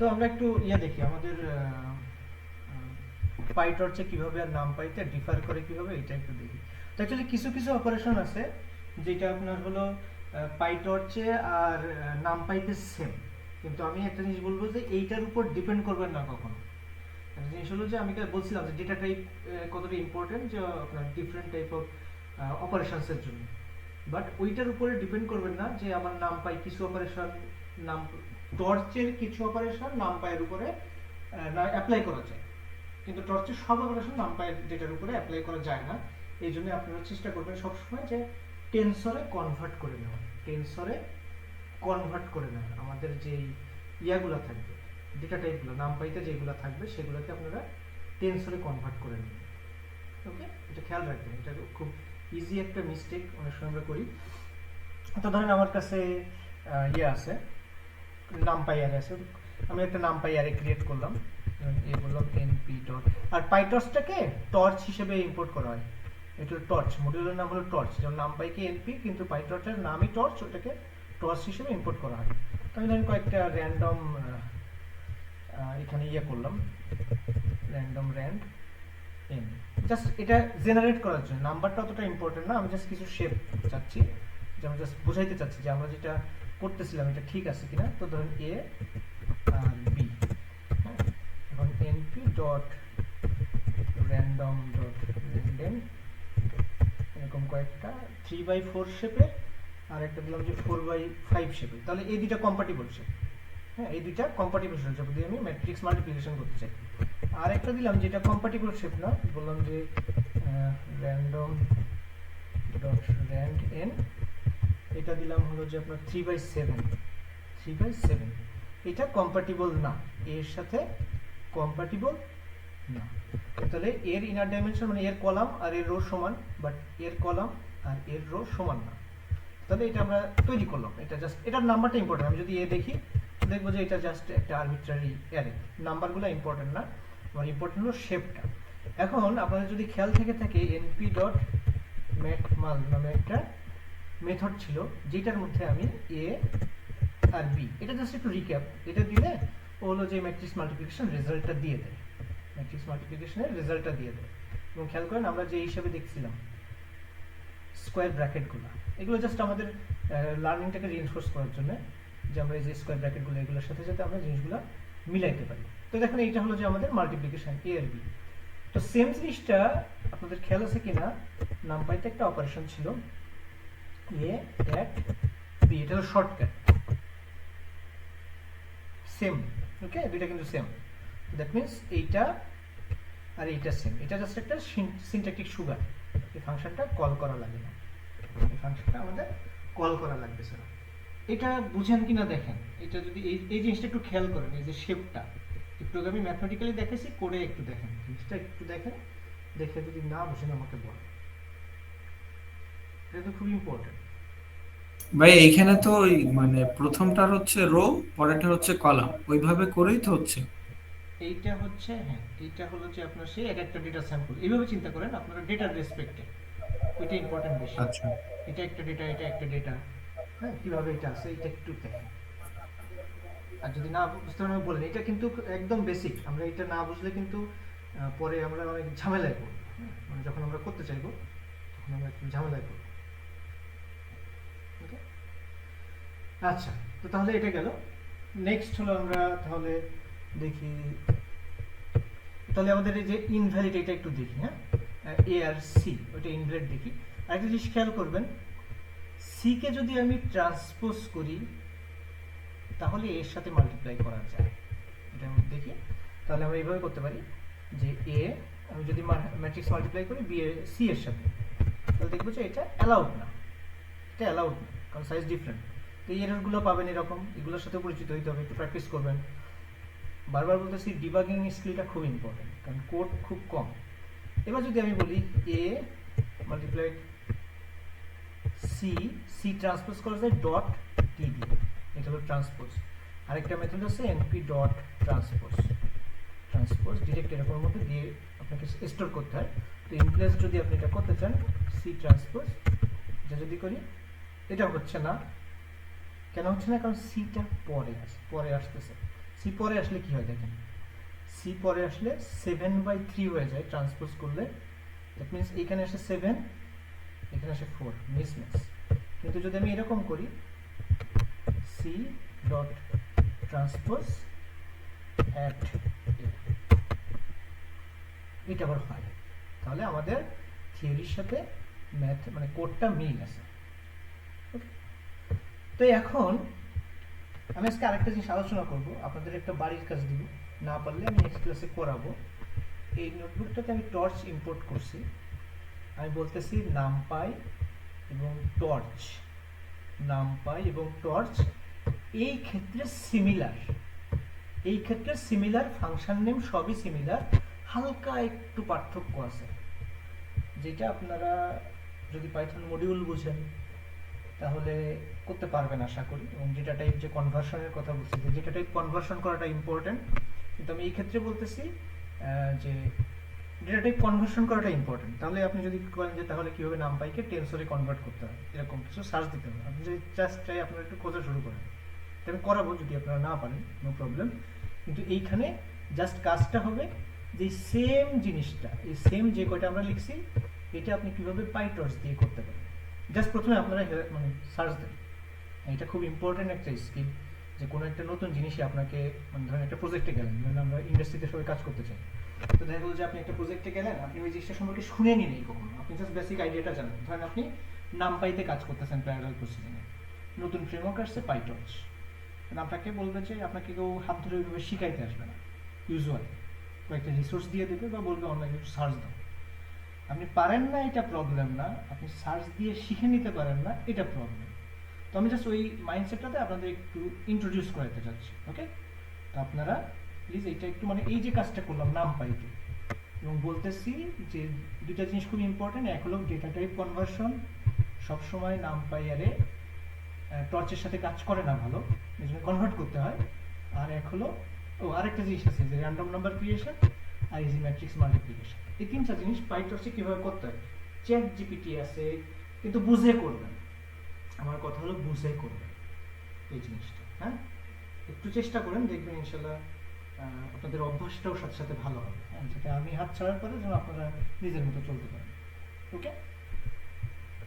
তো আমরা একটু দেখি আমাদের পাইটর্চে কিভাবে আর নামপাইতে ডিফার করে কিভাবে এটা একটু দেখি। তো অ্যাকচুয়ালি কিছু কিছু অপারেশন আছে যেটা আপনার হলো পাইটর্চে আর নামপাইতে সেম, কিন্তু আমি একটা জিনিস বলবো যে এইটার উপর ডিপেন্ড করবেন না কখনো। একটা জিনিস হলো যে আমি বলছিলাম যে ডেটা টাইপ কতটা ইম্পর্টেন্ট যে আপনার ডিফারেন্ট টাইপ অফ অপারেশনসের জন্য, বাট ওইটার উপরে ডিপেন্ড করবেন না যে আমার নামপাই কিছু অপারেশন নাম টর্চের কিছু অপারেশন নামপাইয়ের উপরে অ্যাপ্লাই করা যায়, কিন্তু টর্চের সব অপারেশন নামপাইয়ের ডেটার উপরে অ্যাপ্লাই করা যায় না। এই জন্য আপনারা চেষ্টা করবেন সবসময় যে টেনসরে কনভার্ট করে নেওয়া, টেনসরে কনভার্ট করে নেওয়া আমাদের যেই ইয়াগুলো থাকবে ডেটা টাইপগুলো নামপাইতে যেগুলো থাকবে সেগুলোকে আপনারা টেনসরে কনভার্ট করে নেবেন। ওকে, এটা খেয়াল রাখবেন, এটা খুব ইজি একটা মিস্টেক অনেক সময় আমরা করি। তো ধরেন আমার কাছে আছে নামপাই অ্যারে আছে, আমি একটা নামপাই অ্যারে ক্রিয়েট করলাম, বললাম np ডট, আর পাইটর্চটাকে টর্চ হিসেবে ইম্পোর্ট করা হয়। এটা টর্চ মডিউলের নাম হলো টর্চ, যেমন নামপাইকে np কিন্তু পাইটর্চের নামই টর্চ, ওটাকে টর্চ হিসেবে ইম্পোর্ট করা হয়। তো আমি ধরেন কয়েকটা র্যান্ডম এখানে করলাম র্যান্ডম র্যান্ড n, জাস্ট এটা জেনারেট করার জন্য, নাম্বারটা অতটা ইম্পর্টেন্ট না, আমি জাস্ট কিছু শেপ চাচ্ছি, যে আমি জাস্ট বোঝাইতে চাচ্ছি যে আমরা যেটা করতেছিলাম এটা ঠিক আছে কিনা। তো ধরুন a আর b, এখন np dot random dot random এরকম কয়েকটা 3/4 শেপের, আর একটা দিলাম যে 4/5 শেপের, তাহলে এই দুইটা কম্পাটিবল শেপ। হ্যাঁ, এই দুইটা কম্পাটিবল শেপ যদি আমি ম্যাট্রিক্স মাল্টিপ্লিকেশন করতে চাই। আর একটা দিলাম যেটা কম্পাটিবল শেপ না, বললাম যে র্যান্ডম ডট র্যান্ড n, এটা দিলাম হলো যে আপনার 3/7, এটা কম্পাটিবল না, এর সাথে কম্পাটিবল না। তাহলে এর ইনার ডাইমেনশন মানে এর কলাম আর এর রো সমান, বাট এর কলাম আর এর রো সমান না। তাহলে এটা আমরা তৈরি করলাম, এটা জাস্ট এটার নাম্বারটা ইম্পর্টেন্ট। আমি যদি দেখি দেখবো যে এটা জাস্ট একটা আরবিট্রারি অ্যারে, নাম্বারগুলো ইম্পর্টেন্ট না, আমার ইম্পর্টেন্ট হলো শেপটা। এখন আপনাদের যদি খেয়াল থেকে থাকে np ডট ম্যাটমাল নামে একটা মেথড ছিল যেটার মধ্যে আমি a আর b, এটা জাস্ট একটু রিক্যাপ, এটা দিলে ও হলো যে ম্যাট্রিক্স মাল্টিপ্লিকেশন রেজাল্টটা দিয়ে দেয়, ম্যাট্রিক্স মাল্টিপ্লিকেশনের রেজাল্টটা দিয়ে দেয়। এবং খেয়াল করেন আমরা যে হিসাবে দেখছিলাম স্কোয়ার ব্র্যাকেটগুলো, এগুলো জাস্ট আমাদের লার্নিংটাকে রিইনফোর্স করার জন্য, যে আমরা এই যে স্কোয়ার ব্র্যাকেটগুলো এগুলোর সাথে সাথে আমরা জিনিসগুলো মিলাইতে পারি। তো দেখেন এইটা হলো যে আমাদের মাল্টিপ্লিকেশন a আর b। তো সেম জিনিসটা আপনাদের খেয়াল আছে কিনা, নামপাইতে একটা অপারেশন ছিল a at b, এটা হলো শর্টকাট, সেম। ওকে, দুইটা কিন্তু সেম, দ্যাট মিন্স এইটা আর এইটা সেম, এটা জাস্ট একটা সিনট্যাকটিক সুগার, এই ফাংশনটা কল করা লাগে না, এই ফাংশনটা আমাদের কল করা লাগতেছে না। এটা বুঝেন কিনা দেখেন, এটা যদি এই জিনিসটা একটু খেয়াল করেন, এই যে শেপটা একটু আমি ম্যাথমেটিক্যালি দেখেছি, করে একটু দেখেন জিনিসটা, একটু দেখেন, দেখে যদি না বুঝেন আমাকে বলেন, এটা তো খুব ইম্পর্টেন্ট। ভাই এইখানে তো ওই মানে প্রথমটার হচ্ছে রো, পরেরটা হচ্ছে কলাম, ওইভাবে করেই তো হচ্ছে। এইটা হচ্ছে, হ্যাঁ এইটা হলো যে আপনার সেই এক একটা ডেটা স্যাম্পল, এইভাবে চিন্তা করেন আপনারা ডেটার রেসপেক্টে, ওইটা ইম্পর্টেন্ট বেশি। আচ্ছা, এটা একটা ডেটা, এটা একটা ডেটা, হ্যাঁ কিভাবে এটা আছে এটা একটু দেখেন। আর যদি না বুঝতে পারেন বলেন, এটা কিন্তু একদম বেসিক, আমরা এটা না বুঝলে কিন্তু পরে আমরা অনেক ঝামেলায় পড়ব, মানে যখন আমরা করতে চাইবো তখন আমরা একটু ঝামেলায় পড়ব। ওকে, আচ্ছা, তো তাহলে এটা গেল। নেক্সট হলো আমরা তাহলে দেখি, তাহলে আমাদের এই যে ইনভ্যালিড এটা একটু দেখি। হ্যাঁ, এ আর সি ওইটা ইনভ্যালিড দেখি। আরেকটা জিনিস খেয়াল করবেন, সি কে যদি আমি ট্রান্সপোজ করি তাহলে এর সাথে মাল্টিপ্লাই করা যায়, এটা আমি দেখি। তাহলে আমরা এইভাবে করতে পারি যে এ আমি যদি ম্যাট্রিক্স মাল্টিপ্লাই করি বি সি এর সাথে, তাহলে দেখবো যে এটা অ্যালাউড না, এটা অ্যালাউড না, কারণ সাইজ ডিফারেন্ট। তো এই এররগুলো পাবেন এরকম, এগুলোর সাথে পরিচিত হইতে হবে, একটু প্র্যাকটিস করবেন। বারবার বলতেছি ডিবাগিং স্কিলটা খুব ইম্পর্টেন্ট, কারণ কোড খুব কম। এবার যদি আমি বলি এ মাল্টিপ্লাই সি, সি ট্রান্সপোজ করা যায় ডট টি দিয়ে, এটা হলো ট্রান্সপোজ। আরেকটা মেথড আছে NP dot transpose, transpose direct এরকম মধ্যে দিয়ে আপনাকে স্টোর করতে হয়। তো ইনপ্লেস যদি আপনি এটা করতে চান সি ট্রান্সপোজ, এটা যদি করি এটা হচ্ছে না, কেন হচ্ছে না, কারণ সিটা পরে আসতেছে, সি পরে আসলে কি হয় দেখেন, সি পরে আসলে 7/3 হয়ে যায় ট্রান্সপোজ করলে। দ্যাট মিনস এইখানে আসে 7, এখানে আসে 4, মিসম্যাচ। কিন্তু যদি আমি এরকম করি সি ডট ট্রান্সপোজ অ্যাট এটা আবার হয়, তাহলে আমাদের থিওরির সাথে ম্যাথ মানে কোডটা মিল আছে। ওকে, তো এখন আমি আজকে আরেকটা জিনিস আলোচনা করব, আপনাদের একটা বাড়ির কাজ দিব, না পারলে আমি নেক্সট ক্লাসে করাবো। এই নোটবুকটাতে আমি টর্চ ইম্পোর্ট করছি, আমি বলতেছি নামপাই এবং টর্চ, নামপাই এবং টর্চ এই ক্ষেত্রে সিমিলার, এই ক্ষেত্রে সিমিলার, ফাংশন নেম সবই সিমিলার, হালকা একটু পার্থক্য আছে, যেটা আপনারা যদি পাইথন মডিউল বুঝেন তাহলে করতে পারবেন আশা করি। এবং ডেটা টাইপ যে কনভার্সনের কথা বলছি, যে ডেটা টাইপ কনভার্সন করাটা ইম্পর্টেন্ট, কিন্তু আমি এই ক্ষেত্রে বলতেছি যে ডেটা টাইপ কনভার্সন করাটা ইম্পর্টেন্ট। তাহলে আপনি যদি বলেন যে তাহলে কীভাবে নামপাইকে টেনসরে কনভার্ট করতে হয়, এরকম কিছু সার্চ দিতে হবে, আপনি যদি জাস্ট চাই আপনারা একটু খোঁজা শুরু করেন, আমি করাবো যদি আপনারা না পারেন, নো প্রবলেম। কিন্তু এইখানে জাস্ট কাজটা হবে যে সেম জিনিসটা, এই সেম যে কয়টা আমরা লিখছি এটা আপনি কীভাবে পাইটর্চ দিয়ে করতে পারেন। জাস্ট প্রথমে আপনারা মানে সার্চ দেন, এটা খুব ইম্পর্টেন্ট একটা স্কিল, যে কোনো একটা নতুন জিনিসই আপনাকে, মানে ধরেন একটা প্রজেক্টে গেলেন, ধরেন আমরা ইন্ডাস্ট্রিতে সবাই কাজ করতে চাই, তো দেখা গেলো যে আপনি একটা প্রজেক্টে গেলেন, আপনি ওই জিনিসটা সম্পর্কে শুনে নিন কখনো, আপনি জাস্ট বেসিক আইডিয়াটা জানেন। ধরেন আপনি নামপাইতে কাজ করতেছেন প্যারালাল প্রসেসিংয়ে, নতুন ফ্রেমওয়ার্ক আসছে পাইটর্চ, আপনাকে বলবে যে আপনাকে কেউ হাত ধরে ওইভাবে শিখাইতে আসবে না, ইউজুয়ালি কয়েকটা রিসোর্স দিয়ে দেবে বা বলবে অনলাইনে সার্চ দাও। আপনি পারেন না এটা প্রবলেম না, আপনি সার্চ দিয়ে শিখে নিতে পারেন না এটা প্রবলেম। তো আমি জাস্ট ওই মাইন্ডসেটটাতে আপনাদের একটু ইন্ট্রোডিউস করাতে চাচ্ছি। ওকে, তো আপনারা প্লিজ এইটা একটু, মানে এই যে কাজটা করলাম নামপাইতে, এবং বলতেছি যে দুইটা জিনিস খুব ইম্পর্টেন্ট, এক হলো ডেটা টাইপ কনভার্সন, সবসময় নামপাই আরে টর্চের সাথে কাজ করে না ভালো, এই জন্য কনভার্ট করতে হয়। আর এক হলো আরেকটা জিনিস আছে যে র্যান্ডম নাম্বার ক্রিয়েশন আর ইজি ম্যাট্রিক্স মাল্টিপ্লিকেশন, এই তিনটা জিনিস পাইটর্চে কীভাবে করতে হয় চ্যাট জিপিটি আছে, কিন্তু বুঝে করবেন, আমার কথা হলো বুঝে করবেন এই জিনিসটা। হ্যাঁ, একটু চেষ্টা করেন, দেখবেন ইনশাল্লাহ আপনাদের অভ্যাসটাও সাথে সাথে ভালো হবে, হ্যাঁ, যাতে আমি হাত ছাড়ার পরে যেন আপনারা নিজের মতো চলতে পারেন। ওকে,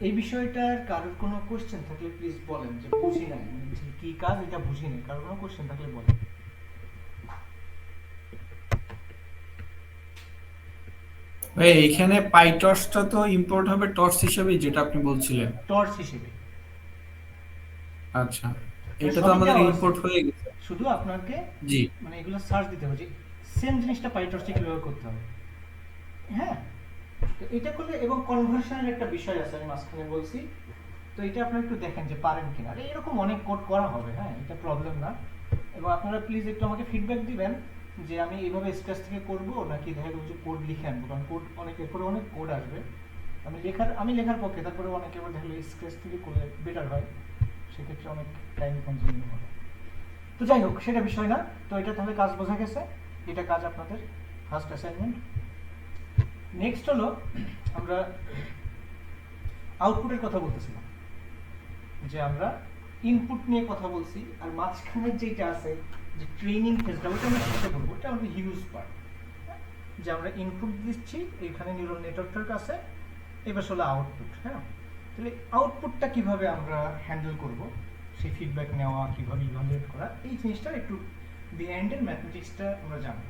এই বিষয়টার কারোর কোনো কোশ্চেন থাকলে প্লিজ বলেন, যে বুঝি নাই, মানে কি কাজ এটা বুঝি নাই, কারোর কোনো কোশ্চেন থাকলে বলেন। ভাই এইখানে পাইটর্চটা তো ইম্পোর্ট হবে টর্চ হিসেবে, যেটা আপনি বলছিলেন। টর্চ হিসেবে, আচ্ছা, এটা তো আমাদের ইম্পোর্ট হয়ে গেছে, শুধু আপনাকে জি মানে এগুলো সার্চ দিতে হবে যে সেম জিনিসটা পাইটর্চে কিভাবে করতে হবে। হ্যাঁ, তো এটা করলে, এবং কনভার্সনের একটা বিষয় আছে আমি মাঝখানে বলছি, তো এটা আপনারা একটু দেখেন যে পারেন কিনা। আর এরকম অনেক কোড করা হবে, হ্যাঁ, এটা প্রবলেম না। এবং আপনারা প্লিজ একটু আমাকে ফিডব্যাক দিবেন যে আমি এইভাবে স্ক্র্যাচ থেকে করবো নাকি দেখা গেল যে কোড লিখে আনবো, কারণ কোড অনেক, এরপরে অনেক কোড আসবে, আমি লেখার পক্ষে, তারপরে অনেকে আবার দেখা গেলো স্ক্র্যাচ থেকে করলে বেটার হয়, সেক্ষেত্রে অনেক টাইম কনজিউমিং হবে। তো যাই হোক, সেটা বিষয় না। তো এটা তাহলে কাজ বোঝা গেছে, এটা কাজ আপনাদের ফার্স্ট অ্যাসাইনমেন্ট। নেক্সট হলো আমরা আউটপুটের কথা বলতেছিলাম, যে আমরা ইনপুট নিয়ে কথা বলছি, আর মাঝখানের যেটা আছে যে ট্রেনিং ফেজটা, ওটা আমরা শেষে করবো, ওটা আমাদের হিউজ পার্ট, যে আমরা ইনপুট দিচ্ছি এখানে নিউরাল নেটওয়ার্কটার কাছে, এবার হলো আউটপুট। হ্যাঁ, তাহলে আউটপুটটা কিভাবে আমরা হ্যান্ডেল করব, সেই ফিডব্যাক নেওয়া, কিভাবে ইভালুয়েট করা, এই জিনিসটা একটু বিহাইন্ডের ম্যাথমেটিক্সটা আমরা জানবো।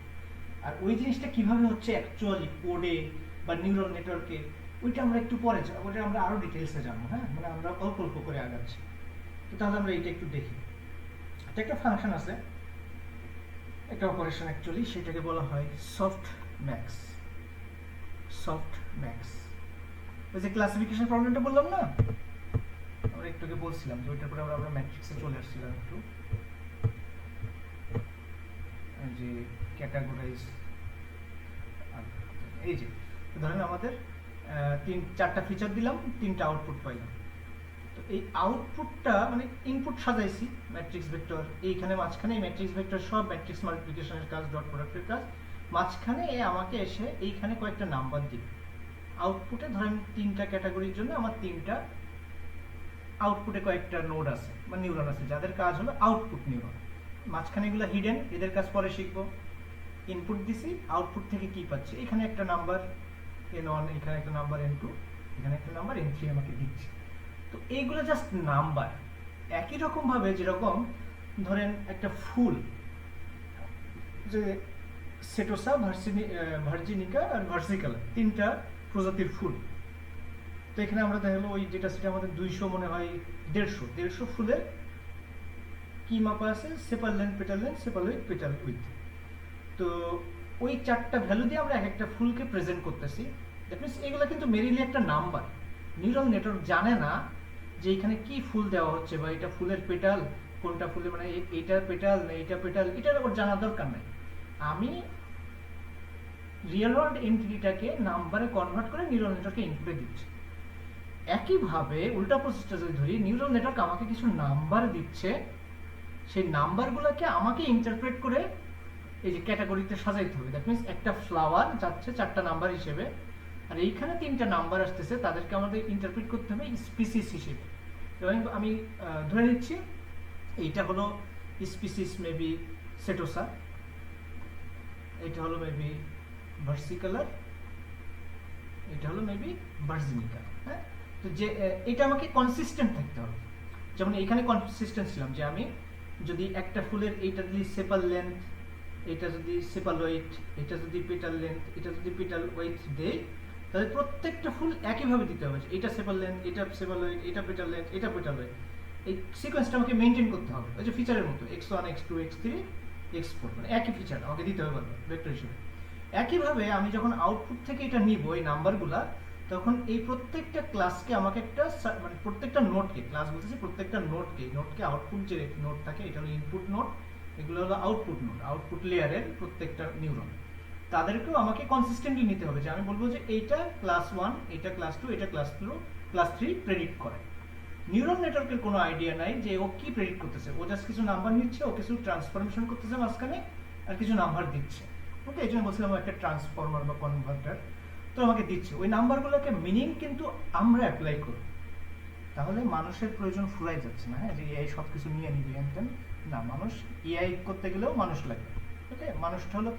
আর ওই জিনিসটা কিভাবে হচ্ছে অ্যাকচুয়ালি কোডে বা নিউরাল নেটওয়ার্কে, ওইটা আমরা একটু পরে যাবো, ওইটা আমরা আরও ডিটেলসে জানবো। হ্যাঁ, মানে আমরা অল্প অল্প করে আগাচ্ছি, তো তাহলে আমরা এইটা একটু দেখি। তো একটা ফাংশন আছে, একটা অপারেশন অ্যাকচুয়ালি, সেটাকে বলা হয় সফট ম্যাক্স। সফট ম্যাক্স, ওই যে ক্লাসিফিকেশন প্রবলেমটা বললাম না, আমরা একটু আগে বলছিলাম যে ওইটার পরে আমরা ম্যাট্রিক্সে চলে আসছিলাম একটু, যে ক্যাটাগরাইজ। এই যে ধরেন আমাদের 4টা ফিচার দিলাম, 3টা আউটপুট পাইলাম। তো এই আউটপুটটা মানে ইনপুট সাজাইছি ম্যাট্রিক্স ভেক্টর, এইখানে মাঝখানে এই ম্যাট্রিক্স ভেক্টর সব ম্যাট্রিক্স মাল্টিপ্লিকেশনের কাজ, ডট প্রোডাক্টের কাজ, মাঝখানে আমাকে এসে এইখানে কয়েকটা নাম্বার দিবে আউটপুটে। ধরেন 3টা ক্যাটাগরির জন্য আমার 3টা আউটপুটে কয়েকটা নোড আছে বা নিউরন আছে, যাদের কাজ হলো আউটপুট নিউরন। মাঝখানে এগুলো হিডেন, এদের কাজ পরে শিখবো। ইনপুট দিছি, আউটপুট থেকে কি পাচ্ছি, এখানে একটা নাম্বার n1, এখানে একটা নাম্বার n2, এখানে একটা নাম্বার n3 আমাকে দিচ্ছে। তো এইগুলো জাস্ট নাম্বার। একই রকম ভাবে যেরকম ধরেন একটা ফুল, যে সেটোসা, ভার্জিনিকা আর ভার্সিকালা, তিনটা প্রজাতির ফুল। তো এখানে আমরা দেখা গেলো ওই যেটা সেটা আমাদের 200 মনে হয় 150 ফুলের কি মাপা আছে, সেপাল length, petal length, সেপাল with, petal with. তো ওই চারটা ভ্যালু দিয়ে আমরা এক একটা ফুলকে প্রেজেন্ট করতেছি। দ্যাট মিনস এগুলো কিন্তু মেরিলি একটা নাম্বার। নিউরাল নেটওয়ার্ক জানে না যে এখানে কি ফুল দেওয়া হচ্ছে বা এটা ফুলের পেটাল, কোনটা ফুলের মানে এইটা পেটাল না এইটা পেটাল, এটার ওর জানার দরকার নাই। আমি রিয়েল ওয়ার্ল্ড এন্টিটিটাকে নাম্বারে কনভার্ট করে নিউরাল নেটওয়ার্কে ইনপুটে দিচ্ছি। একইভাবে উল্টা প্রসেসটা যদি ধরি, নিউরাল নেটওয়ার্ক আমাকে কিছু নাম্বার দিচ্ছে, সেই নাম্বারগুলোকে আমাকে ইন্টারপ্রেট করে এই যে ক্যাটাগরিতে সাজাইতে হবে। দ্যাট মিনস একটা ফ্লাওয়ার যাচ্ছে 4টা নাম্বার হিসেবে, আর এইখানে 3টা নাম্বার আসতেছে, তাদেরকে আমাদের ইন্টারপ্রেট করতে হবে স্পিসিস হিসেবে। এবং আমি ধরে নিচ্ছি এইটা হলো স্পিসিস মেবি সেটোসা, এটা হলো মেবি ভার্সিকালার, এটা হলো মেবি ভার্জিনিকা। হ্যাঁ, তো যে এটা আমাকে কনসিস্টেন্ট থাকতে হবে। যেমন এখানে কনসিস্টেন্ট ছিলাম যে আমি যদি একটা ফুলের এইটা যদি সেপাল লেন্থ, এটা যদি সেপাল ওয়েট, এটা যদি পেটাল লেন্থ, এটা যদি পেটাল ওয়েট দেই, তাহলে প্রত্যেকটা ফুল একইভাবে দিতে হবে। এটা সেপাল লেন্থ, এটা সেপাল ওয়েট, এটা পেটাল লেন্থ, এটা পেটাল ওয়েট। এই সিকোয়েন্সটা আমাকে মেনটেন করতে হবে। ওই যে ফিচারের মতো x1, x2, x3, x4, মানে একই ফিচার আমাকে দিতে হবে ভেক্টর হিসেবে। একইভাবে আমি যখন আউটপুট থেকে এটা নিব এই নাম্বারগুলা, তখন এই প্রত্যেকটা ক্লাসকে আমাকে একটা মানে প্রত্যেকটা নোটকে, ক্লাস বলতেছি প্রত্যেকটা নোটকে আউটপুট যে নোট থাকে, এটা হলো ইনপুট নোট, এগুলো হলো আউটপুট নোট, আউটপুট লেয়ারের প্রত্যেকটা নিউরন, তাদেরকেও আমাকে কনসিস্টেন্টলি নিতে হবে। যে আমি বলবো যে এইটা ক্লাস 1, এটা ক্লাস 2, এটা ক্লাস 3 প্রেডিক্ট করে। নিউরাল নেটওয়ার্কের কোনো আইডিয়া নাই যে ও কি প্রেডিক্ট করতেছে, ও জাস্ট কিছু নাম্বার নিচ্ছে, ও কিছু ট্রান্সফরমেশন করতেছে মাঝখানে, আর কিছু নাম্বার দিচ্ছে। ওকে, এই জন্য বলছিলাম একটা ট্রান্সফর্মার বা কনভার্টার, তো আমাকে দিচ্ছে ওই নাম্বারগুলোকে মিনিং কিন্তু আমরা অ্যাপ্লাই করি। তাহলে মানুষের প্রয়োজন ফুরাই যাচ্ছে না। হ্যাঁ, যে এআই সব কিছু নিয়ে নিবে এনতেন না, মানুষ এআই করতে গেলেও মানুষ লাগবে। ওকে, মানুষটা হলো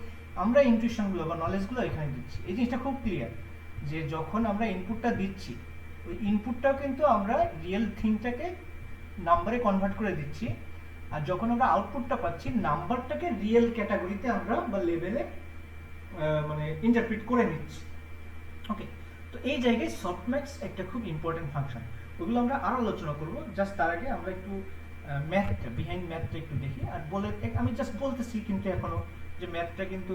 আমরা ইনটিউশনগুলো বা নলেজগুলো এখানে দিচ্ছি। এই জিনিসটা খুব ক্লিয়ার যে যখন আমরা ইনপুটটা দিচ্ছি, ওই ইনপুটটাও কিন্তু আমরা রিয়েল থিংটাকে নাম্বারে কনভার্ট করে দিচ্ছি, আর যখন আমরা আউটপুটটা পাচ্ছি নাম্বারটাকে রিয়েল ক্যাটাগরিতে আমরা বা লেভেলে মানে ইন্টারপ্রিট করে নিচ্ছি। ওকে, তো এই জায়গায় সফটম্যাক্স একটা খুব ইম্পর্টেন্ট ফাংশন, ওগুলো আমরা আরো আলোচনা করব। জাস্ট তার আগে আমরা একটু ম্যাথটা, বিহাইন্ড ম্যাথটা একটু দেখি। আর বলে আমি জাস্ট বলতেছি কিন্তু এখনো যে ম্যাথটা কিন্তু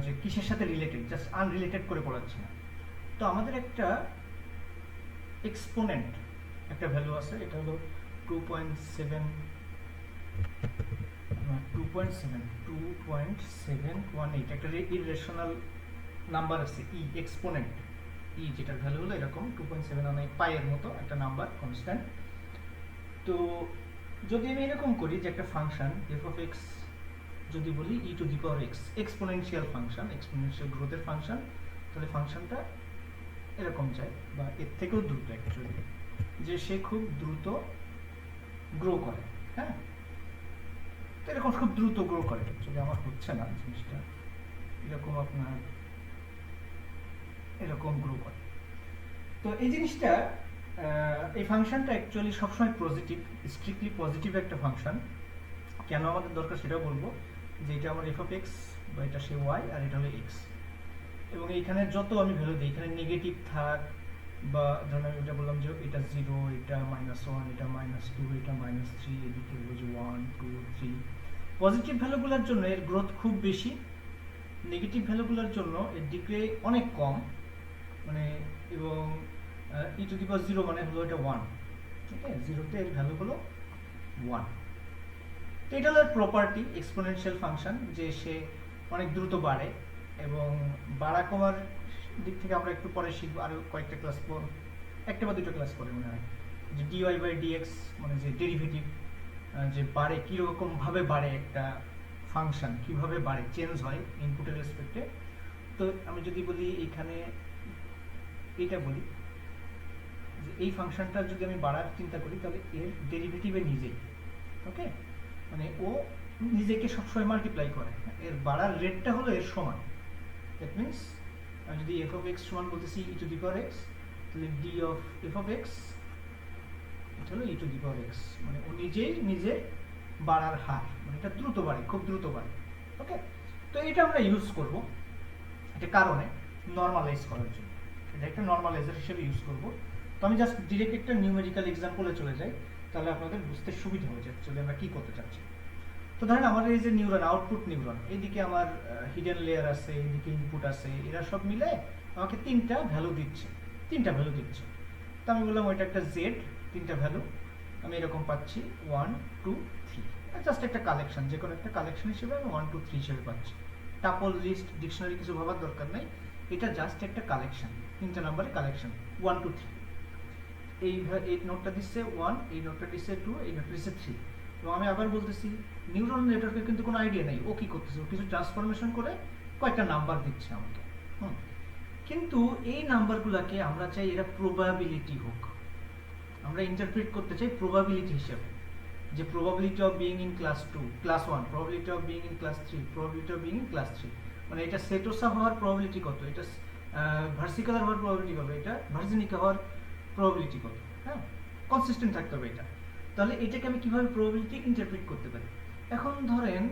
যে কিসের সাথে রিলেটেড, জাস্ট আনরিলেটেড করে পড়াচ্ছি না। তো আমাদের একটা এক্সপোনেন্ট একটা ভ্যালু আছে, এটা হলো 2.718, একটা ইররেশনাল নাম্বার আছে ই, এক্সপোনেন্ট ই, যেটার ভ্যালু হলো এরকম 2.718 পাইয়ের মতো একটা নাম্বার, কনস্ট্যান্ট। তো যদি আমি এরকম করি যে একটা ফাংশন f of x যদি বলি e to the power x, exponential function, exponential গ্রোথের ফাংশন, তাহলে ফাংশনটা এরকম যায়, বা এর থেকেও দ্রুত অ্যাকচুয়ালি, যে সে খুব দ্রুত গ্রো করে। হ্যাঁ, তো এরকম খুব দ্রুত গ্রো করে। অ্যাকচুয়ালি আমার হচ্ছে না জিনিসটা, এরকম আপনার এরকম গ্রো করে। তো এই জিনিসটা এই ফাংশনটা অ্যাকচুয়ালি সবসময় পজিটিভ, স্ট্রিক্টলি পজিটিভ একটা ফাংশন। কেন আমাদের দরকার সেটা বলবো, যে এটা আমার এফ অফ এক্স, বা এটা সে ওয়াই, আর এটা হলো এক্স, এবং এইখানে যত আমি ভ্যালু দিই, এখানে নেগেটিভ থাক, বা ধরুন আমি এটা বললাম যে এটা 0, এটা -1, এটা -2, এটা -3, এদিকে হলো যে 1, 2, 3, পজিটিভ ভ্যালুগুলোর জন্য এর গ্রোথ খুব বেশি, নেগেটিভ ভ্যালুগুলোর জন্য এর ডিগ্রে অনেক কম, মানে এবং ই টু দি পাওয়ার 0 মানে হলো এটা 1। ঠিক আছে, 0তে এর ভ্যালু হলো 1। তো এটা হলো প্রপার্টি এক্সপোনেনশিয়াল ফাংশন, যে সে অনেক দ্রুত বাড়ে, এবং বাড়া কমার দিক থেকে আমরা একটু পরে শিখবো, আরো কয়েকটা ক্লাস পর, একটা বা দুটো ক্লাস পরে মনে হয়, যে ডিওয়াই বাই ডিএক্স মানে যে ডেরিভেটিভ, যে বাড়ে কীরকম ভাবে বাড়ে একটা ফাংশন, কিভাবে বাড়ে, চেঞ্জ হয় ইনপুটের রেসপেক্টে। তো আমি যদি বলি এখানে এটা বলি যে এই ফাংশনটা যদি আমি বাড়ার চিন্তা করি, তাহলে এর ডেরিভেটিভে নিজেই, ওকে, মানে ও নিজেকে সবসময় মাল্টিপ্লাই করে, এর বাড়ার রেটটা হলো এর সমান। দ্যাট মিনস আমি যদি এফ অফ এক্স সমান বলতেছি ই টু দি পাওয়ার এক্স, তাহলে D of F of x এটা হলো ই টু দি পাওয়ার এক্স, মানে ও নিজে বাড়ার হার, মানে এটা দ্রুত বাড়ে, খুব দ্রুত বাড়ে। ওকে, তো এটা আমরা ইউজ করব এটা কারণে নর্মালাইজ করার জন্য, এটা একটা নর্মালাইজার হিসেবে ইউজ করব। তো আমি জাস্ট ডিরেক্ট একটা নিউমেরিক্যাল এক্সাম্পলে চলে যাই, তাহলে আপনাদের বুঝতে সুবিধা হয়ে যায় অ্যাকচুয়ালি আমরা কি করতে চাচ্ছি। তো ধরেন আমার এই যে নিউরন, আউটপুট নিউরন, এইদিকে আমার হিডেন লেয়ার আছে, এইদিকে ইনপুট আছে, এরা সব মিলে আমাকে তিনটা ভ্যালু দিচ্ছে। তো আমি বললাম ওইটা একটা জেড, তিনটা ভ্যালু আমি এরকম পাচ্ছি 1 2 3, জাস্ট একটা কালেকশন, যে কোনো একটা কালেকশন হিসেবে আমি 1 2 3 হিসেবে পাচ্ছি। টাপল, লিস্ট, ডিকশনারি কিছু ভাবার দরকার নাই, এটা জাস্ট একটা কালেকশন, তিনটা নাম্বারের কালেকশন 1 2 3। এই নোটটা দিচ্ছে 1, এই নোটটা দিচ্ছে 2, এই নোটটা দিচ্ছে 3। এবং আমি আবার বলতেছি নিউরন নেটওয়ার্কের কিন্তু কোনো আইডিয়া নাই ও কি করতেছে, ও কিছু ট্রান্সফরমেশন করে কয়েকটা নাম্বার দিচ্ছে আমাকে। কিন্তু এই নাম্বারগুলোকে আমরা চাই এরা প্রবাবিলিটি হোক, আমরা ইন্টারপ্রিট করতে চাই প্রবাবিলিটি হিসেবে, যে probability of being in class 2, class 1, probability of being in class 3, probability of being in class 3, মানে এটা সেটোসা হওয়ার প্রবাবিলিটি কত, এটা ভার্সিকালার হওয়ার প্রবাবিলিটি কত, এটা ভার্জিনিকা হওয়ার প্রবাবিলিটি কত। হ্যাঁ, কনসিস্টেন্ট থাকতে হবে এটা। তাহলে এটাকে আমি কিভাবে প্রবাবিলিটি ইন্টারপ্রিট করতে পারি? এখন ধরেন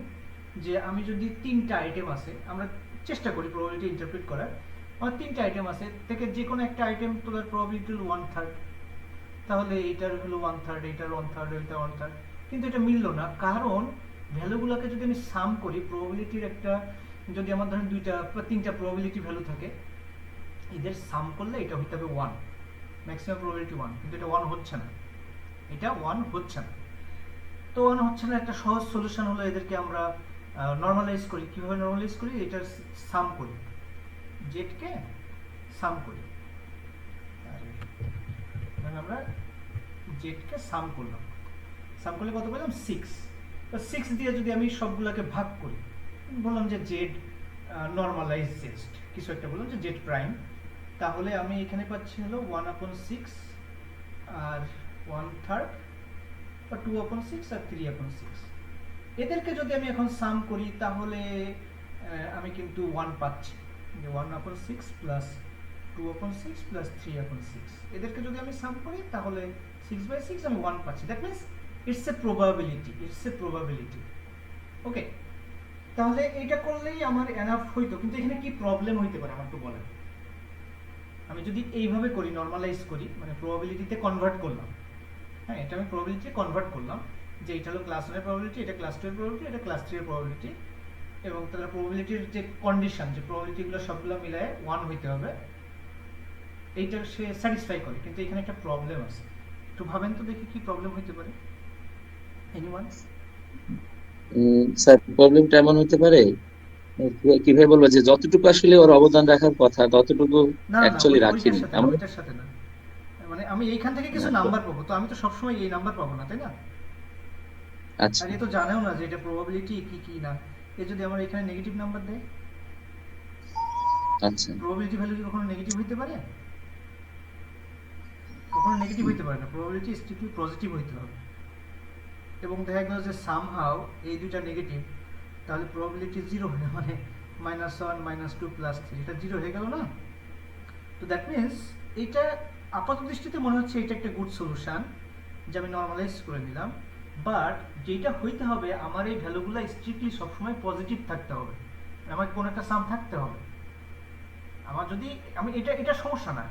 যে আমি যদি তিনটা আইটেম আছে, আমরা চেষ্টা করি প্রবাবিলিটি ইন্টারপ্রিট করার, আমার তিনটা আইটেম আছে, থেকে যে কোনো একটা আইটেম তোলার প্রবাবিলিটি হলো 1/3, তাহলে এইটার হলো 1/3, এইটার 1/3, এইটার 1/3, কিন্তু এটা মিললো না, কারণ ভ্যালুগুলোকে যদি আমি সাম করি, প্রবাবিলিটির একটা, যদি আমার ধরেন দুইটা বা তিনটা প্রবাবিলিটি ভ্যালু থাকে, এদের সাম করলে এটা হইতে হবে 1, ম্যাক্সিমাম প্রবাবিলিটি 1, কিন্তু এটা 1 হচ্ছে না, এটা 1 হচ্ছে না। তো 1 হচ্ছে না, একটা সহজ সলিউশন হলো এদেরকে আমরা নরমালাইজ করি। কিভাবে নরমালাইজ করি? এটার সাম করি, জেডকে সাম করি, মানে আমরা জেডকে সাম করলাম, সাম করলে কত পেলাম 6। তো 6 দিয়ে যদি আমি সবগুলোকে ভাগ করি, বললাম যে জেড নরমালাইজ জেস্ট কিছু একটা, বললাম যে জেড প্রাইম, তাহলে আমি এখানে পাচ্ছি হলো 1/6 আর 1/3 বা 2/6 আর 3/6। এদেরকে যদি আমি এখন সাম করি তাহলে আমি কিন্তু 1 পাচ্ছি, যে 1/6 প্লাস 2/6 প্লাস 3/6, এদেরকে যদি আমি সাম করি তাহলে 6/6 আমি 1 পাচ্ছি। That means it's a probability, okay. তাহলে এটা করলেই আমার এনাফ হইতো, কিন্তু এখানে কি প্রবলেম হইতে পারে আমার একটু বলেন। আমি যদি এইভাবে করি, নরমালাইজ করি, মানে প্রবাবিলিটিতে কনভার্ট করলাম, হ্যাঁ, এটা আমি প্রবাবিলিটিতে কনভার্ট করলাম, যে এটা হলো ক্লাস 1 এর প্রবাবিলিটি, এটা ক্লাস 2 এর প্রবাবিলিটি, এটা ক্লাস 3 এর প্রবাবিলিটি, এবং তাহলে প্রবাবিলিটির যে কন্ডিশন, যে প্রবাবিলিটিগুলো সবগুলো মিলায়ে 1 হইতে হবে, এইটা সে স্যাটিসফাই করে। কিন্তু এখানে একটা প্রবলেম আছে, একটু ভাবেন তো দেখি কি প্রবলেম হইতে পারে। এনিওয়ান? স্যার, প্রবলেমটা এমন হতে পারে, কিভাবে বলবো, যে যতটুকু আসলে ওর অবদান রাখার কথা ততটুকু না, অ্যাকচুয়ালি ওইটার রাখিনি সাথে না, এমন। ওইটার সাথে না, মানে আমি এইখান থেকে কিছু নাম্বার পাবো, তো আমি তো সবসময় এই নাম্বার পাবো না, তাই না? আচ্ছা আর এ তো জানেও না যে এটা প্রবাবিলিটি কি কি না। এ যদি আমার এখানে নেগেটিভ নাম্বার দেয়, আচ্ছা প্রবাবিলিটি ভ্যালু কি কখনো নেগেটিভ হইতে পারে? কখনো নেগেটিভ হইতে পারে না, প্রবাবিলিটি স্ট্রিক্টলি পজিটিভ হইতে হবে। এবং দেখা গেল যে সামহাউ এই দুইটা নেগেটিভ, তাহলে প্রবাবিলিটি 0 হয়ে, মানে -1 -2 +3, এটা 0 হয়ে গেল না? তো দ্যাট মিনস এইটা আপাত দৃষ্টিতে মনে হচ্ছে এটা একটা গুড সলিউশন, যে আমি নরমালাইজ করে নিলাম, বাট যেটা হইতে হবে আমার এই ভ্যালুগুলো স্ট্রিক্টলি সবসময় পজিটিভ থাকতে হবে, আমার কোনো একটা সাম থাকতে হবে। আমার যদি আমি এটা সমস্যা না,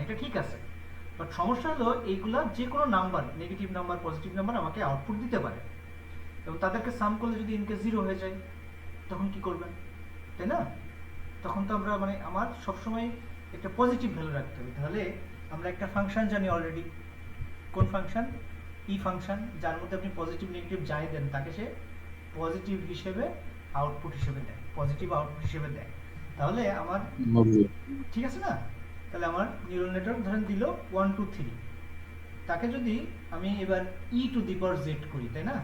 এটা ঠিক আছে, বাট সমস্যা হলো এইগুলা যে কোনো number, negative number, positive number আমাকে আউটপুট দিতে পারে, এবং তাদেরকে সাম করলে যদি ইনকেস 0 হয়ে যায় তখন কি করবেন, তাই না? তখন তো আমরা, মানে আমার সবসময় একটা পজিটিভ ভ্যালু রাখতে হবে। তাহলে আমরা একটা ফাংশন জানি অলরেডি, কোন ফাংশন? ই ফাংশন, যার মধ্যে আপনি পজিটিভ নেগেটিভ যাই দেন তাকে সে পজিটিভ হিসেবে আউটপুট হিসেবে দেয়, পজিটিভ আউটপুট হিসেবে দেয়। তাহলে আমার ঠিক আছে না? তাহলে আমার নিউরাল নেটওয়ার্ক ধরেন দিল 1 2 3, তাকে যদি আমি এবার ই টু দি পাওয়ার জেড করি, তাই না?